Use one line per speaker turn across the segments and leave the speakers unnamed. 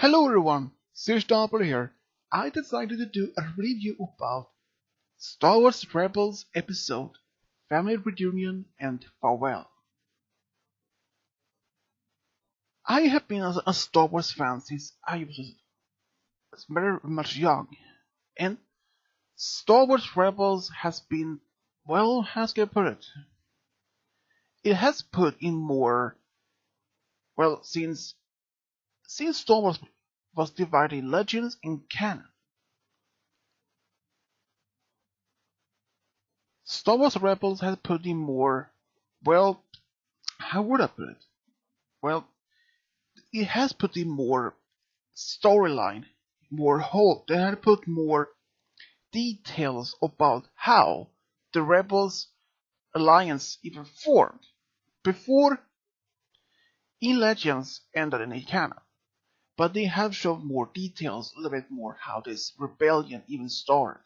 Hello everyone, Sir Stopper here. I decided to do a review about Star Wars Rebels episode Family Reunion and Farewell. I have been a Star Wars fan since I was very much young, and Star Wars Rebels has been, well, how can I put it? It has put in more, well, since Star Wars was divided in Legends and Canon. Star Wars Rebels has put in more, well, how would I put it? Well, it has put in more storyline, more whole. They had put more details about how the Rebels alliance even formed before in Legends ended in canon. But they have shown more details, a little bit more how this rebellion even started.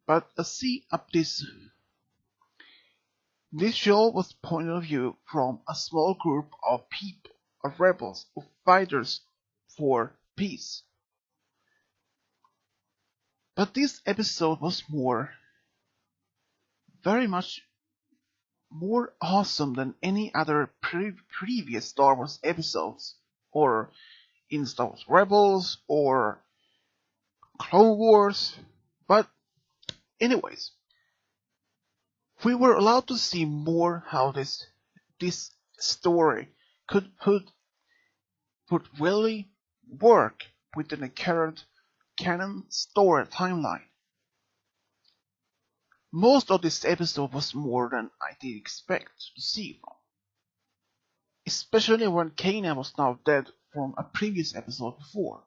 But see up this show was point of view from a small group of people, of rebels, of fighters for peace. But this episode was very much more awesome than any other previous Star Wars episodes, or in Star Wars Rebels, or Clone Wars. But anyways, we were allowed to see more how this story could really work within the current canon story timeline. Most of this episode was more than I did expect to see from, especially when Kanan was now dead from a previous episode before.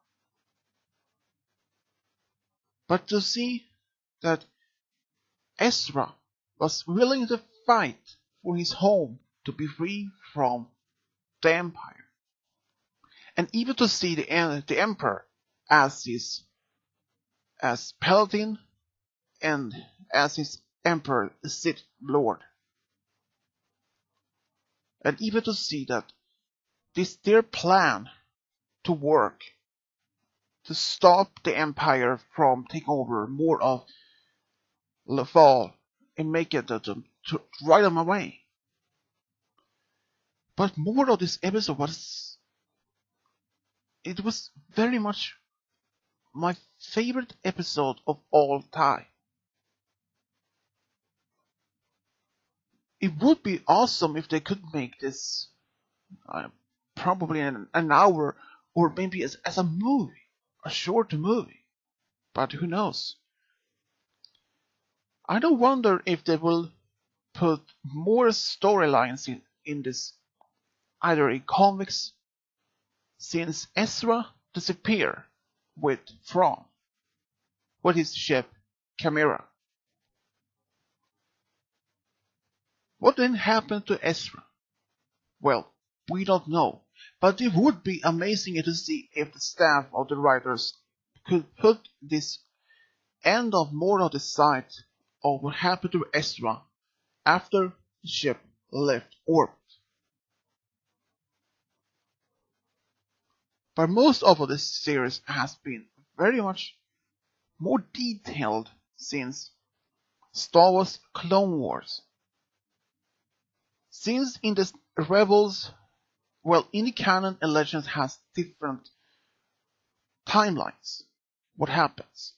But to see that Ezra was willing to fight for his home to be free from the Empire, and even to see the Emperor as Paladin and as his Emperor Sith Lord, and even to see that their plan to work to stop the Empire from taking over more of Lothal and make it to ride them away. But more of this episode was very much my favorite episode of all time. It would be awesome if they could make this probably an hour, or maybe as a movie, a short movie. But who knows? I don't wonder if they will put more storylines in this, either in comics, since Ezra disappeared with Thrawn, with his ship Chimera. What then happened to Ezra? Well, we don't know, but it would be amazing to see if the staff of the writers could put this end of more of the sight of what happened to Ezra after the ship left orbit. But most of this series has been very much more detailed since Star Wars Clone Wars. Since in the Rebels, well, in the canon and Legends has different timelines, what happens.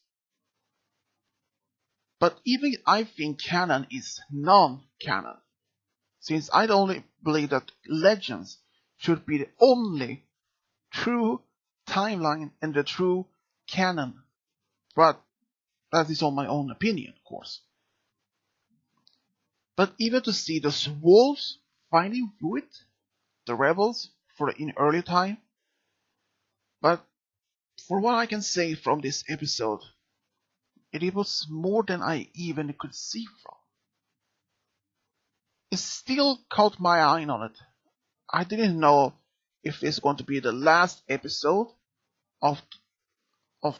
But even I think canon is non-canon, since I only believe that Legends should be the only true timeline and the true canon. But that is on my own opinion, of course. But even to see those wolves fighting with the rebels in early time. But for what I can say from this episode, it was more than I even could see from. It still caught my eye on it. I didn't know if it's going to be the last episode of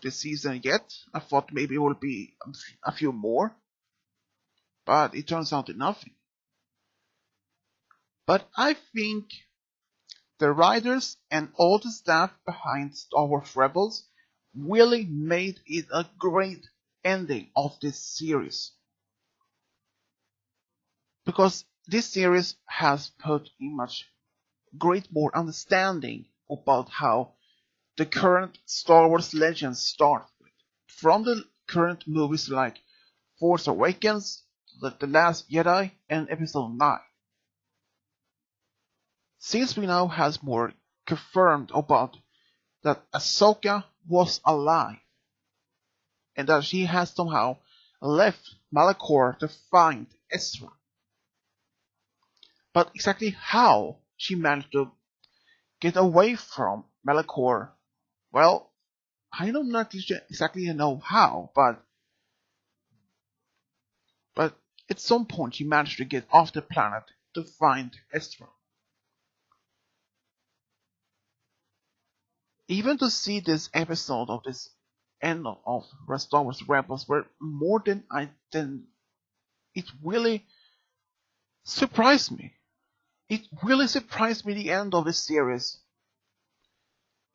the season yet. I thought maybe it will be a few more, but it turns out to nothing. But I think The writers and all the staff behind Star Wars Rebels really made it a great ending of this series. Because this series has put in much great more understanding about how the current Star Wars legends start with. From the current movies like Force Awakens, The Last Jedi, and Episode 9. Since we now has more confirmed about that Ahsoka was alive, and that she has somehow left Malachor to find Ezra. But exactly how she managed to get away from Malachor, well, I don't not exactly know how, but at some point she managed to get off the planet to find Ezra. Even to see this episode of this end of Star Wars Rebels were more than it really surprised me. It really surprised me the end of the series.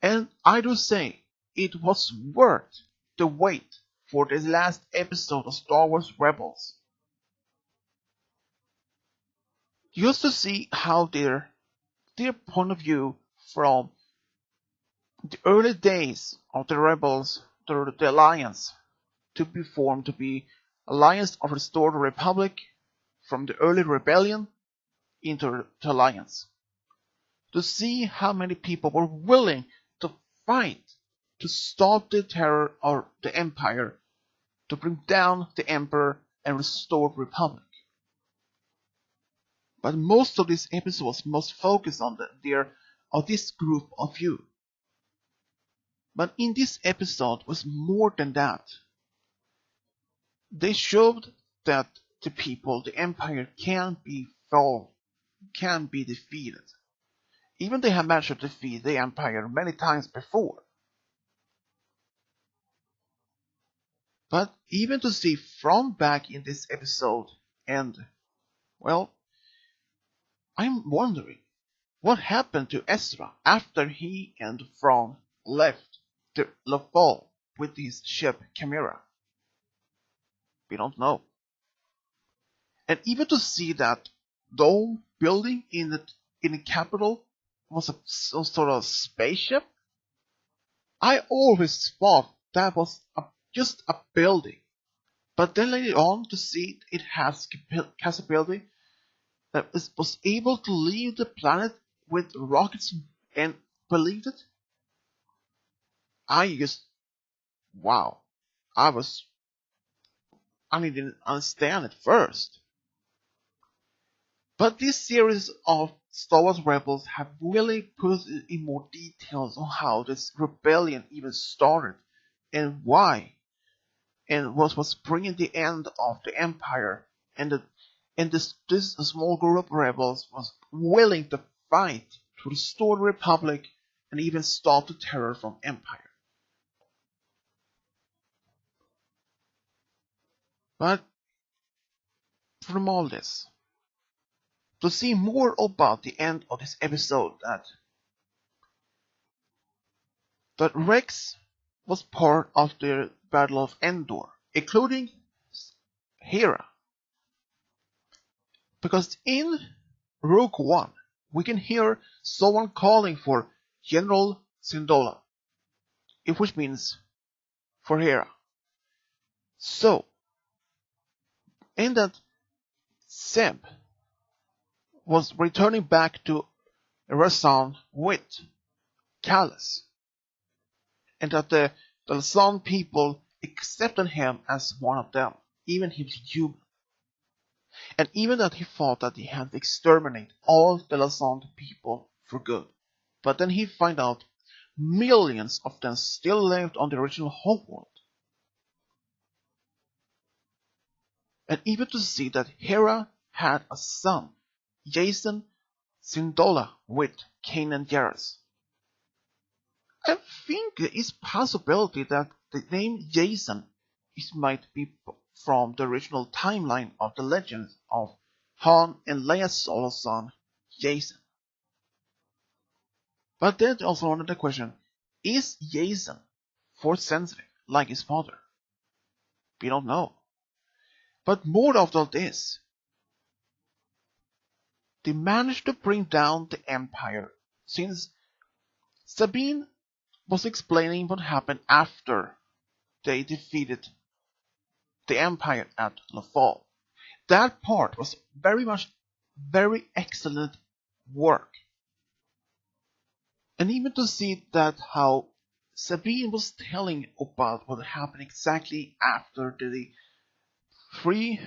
And I do say it was worth the wait for the last episode of Star Wars Rebels. Just to see how their point of view from the early days of the Rebels to the Alliance to be formed to be Alliance of Restored Republic, from the early rebellion into the Alliance. To see how many people were willing to fight to stop the terror of the Empire, to bring down the Emperor and restore the Republic. But most of these episodes must focus on this group of you. But in this episode was more than that. They showed that the people, the Empire, can be defeated. Even they have managed to defeat the Empire many times before. But even to see Thrawn back in this episode, and, well, I'm wondering, what happened to Ezra after he and Thrawn left the Lothal with his ship Chimera? We don't know. And even to see that dome building in the capital was some sort of spaceship, I always thought that was just a building. But then later on to see it has capability that was able to leave the planet with rockets and believed it. I just, wow. I didn't understand it first. But this series of Star Wars Rebels have really put in more details on how this rebellion even started and why, and what was bringing the end of the Empire, and this small group of rebels was willing to fight to restore the Republic and even stop the terror from Empire. But from all this, to see more about the end of this episode, that Rex was part of the Battle of Endor, including Hera. Because in Rogue One, we can hear someone calling for General Syndulla, which means for Hera. So, in that Zeb was returning back to Erezan with Kallus, and that the Lasan people accepted him as one of them, even he was human. And even that he thought that he had to exterminate all the Lasan people for good. But then he found out millions of them still lived on the original homeworld. And even to see that Hera had a son, Jacen Syndulla, with Kanan Jarrus. I think there is possibility that the name Jacen might be from the original timeline of the legend of Han and Leia's solo son, Jacen. But there's also another question. Is Jason force sensitive like his father? We don't know. But more of all this, they managed to bring down the Empire since Sabine was explaining what happened after they defeated the Empire at Lothal. That part was very excellent work. And even to see that how Sabine was telling about what happened exactly after they free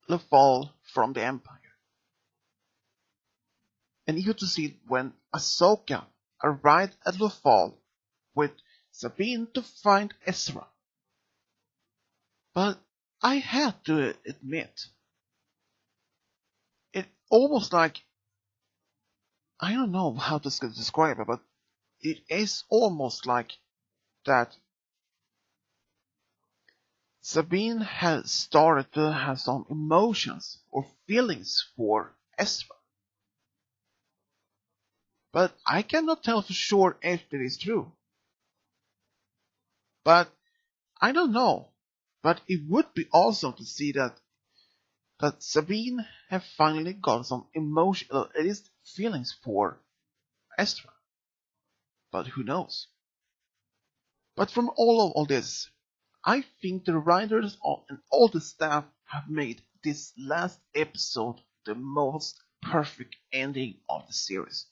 Lothal from the Empire. And even to see when Ahsoka arrived at Lothal with Sabine to find Ezra. But I had to admit, it almost like, I don't know how to describe it, but it is almost like that Sabine has started to have some emotions or feelings for Ezra. But I cannot tell for sure if it is true. But I don't know. But it would be awesome to see that Sabine have finally got some emotional, at least feelings for Ezra. But who knows? But from all this, I think the writers and all the staff have made this last episode the most perfect ending of the series.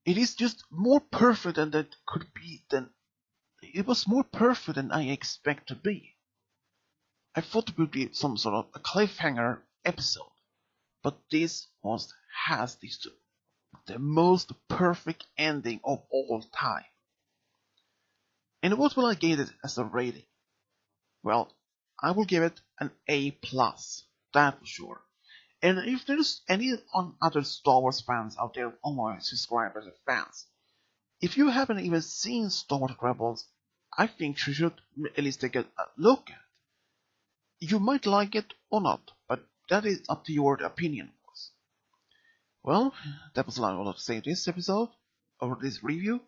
It is just more perfect than that could be than it was more perfect than I expect to be. I thought it would be some sort of a cliffhanger episode, but this was has the most perfect ending of all time. And what will I give it as a rating? Well, I will give it an A+, that for sure. And if there's any other Star Wars fans out there, all my subscribers and fans, if you haven't even seen Star Wars Rebels, I think you should at least take a look at it. You might like it or not, but that is up to your opinion, of course. Well, that was all to say this episode, or this review.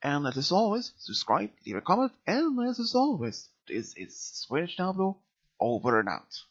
And as always, subscribe, leave a comment, and as always, this is Swedish Diablo, over and out.